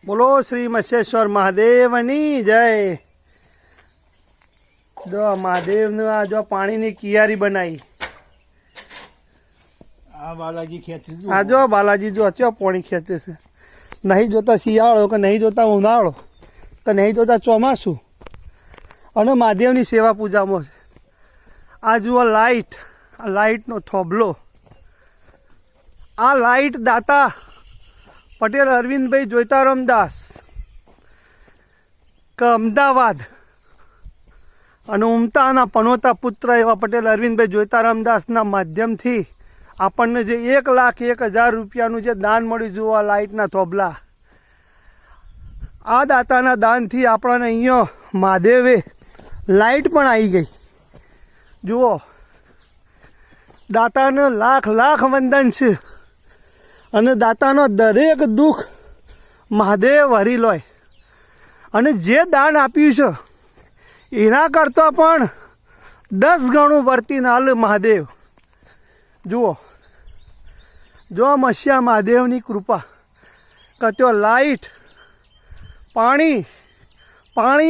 બોલો શ્રી મત્સ્યેશ્વર મહાદેવની જય। જો મહાદેવનું આ જો પાણીની કિયારી બનાવી। આ બાલાજી ખેંચે છે। આ જો બાલાજી જો અત્યારે પાણી ખેંચે છે। નહીં જોતા શિયાળો કે નહીં જોતા ઉનાળો કે નહીં જોતા ચોમાસું, અને મહાદેવની સેવા પૂજામાં છે। આ જુઓ લાઇટ, આ લાઇટનો થોભલો, આ લાઇટ દાતા પટેલ અરવિંદભાઈ જોઈતારામદાસ કે અમદાવાદ અને ઉમતાના પનોતા પુત્ર એવા પટેલ અરવિંદભાઈ જોઈતારામદાસના માધ્યમથી આપણને જે 1,01,000 રૂપિયાનું જે દાન મળ્યું, જુઓ આ લાઇટના થોભલા, આ દાતાના દાનથી આપણને અહીંયા મહાદેવે લાઇટ પણ આવી ગઈ। જુઓ, દાતાને લાખ લાખ વંદન છે, અને દાતાનો દરેક દુઃખ મહાદેવ હરી લોય। અને જે દાન આપ્યું છે એના કરતાં પણ 10 ગણું વર્તીને હાલ મહાદેવ। જુઓ, જો મસ્યા મહાદેવની કૃપા કે त्यो લાઇટ, પાણી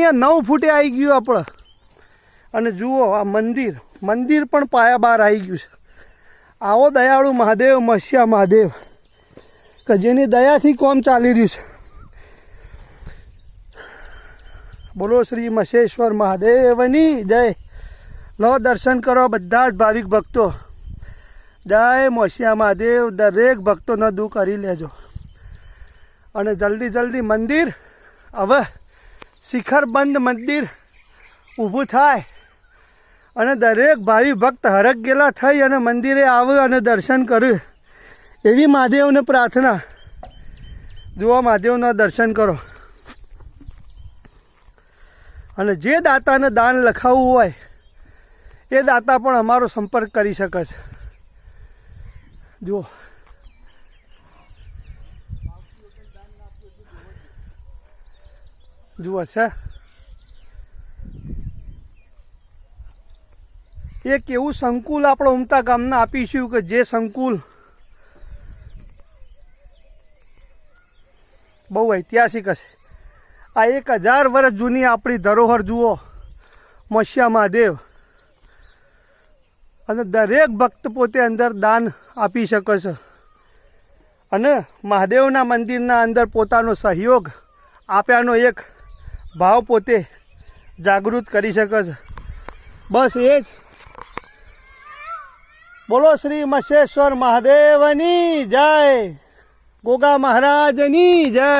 એ 9 ફૂટે આવી ગયું આપણે। અને જુઓ આ મંદિર પણ પાયા બહાર આવી ગયું છે। આવો દયાળુ મહાદેવ, મસ્યા મહાદેવ, કે જેની દયાથી કોમ ચાલી રહ્યું છે। બોલો શ્રી મત્સ્યેશ્વર મહાદેવની જય। લો દર્શન કરો બધા જ ભાવિક ભક્તો। જય મસ્યા મહાદેવ। દરેક ભક્તોનો દુઃખ કરી લેજો। અને જલ્દી મંદિર હવે શિખરબંધ મંદિર ઊભું થાય, અને દરેક ભાવિ ભક્ત હરખ ગેલા થઈ અને મંદિરે આવે અને દર્શન કરે, એવી મહાદેવને પ્રાર્થના। જુઓ, મહાદેવના દર્શન કરો। અને જે દાતાને દાન લખાવવું હોય એ દાતા પણ અમારો સંપર્ક કરી શકે છે। જુઓ, છે એક એવું સંકુલ આપણે ઉમતા ગામના આપીશું કે જે સંકુલ બહુ ઐતિહાસિક હશે। આ 1,000 વર્ષ જૂની આપણી ધરોહર જુઓ, મસ્યા મહાદેવ, અને દરેક ભક્ત પોતે અંદર દાન આપી શકે છે, અને મહાદેવના મંદિરના અંદર પોતાનો સહયોગ આપ્યાનો એક ભાવ પોતે જાગૃત કરી શકે છે। બસ એ જ। બોલો શ્રી મત્સ્યેશ્વર મહાદેવની જય। ગોગા મહારાજની જય।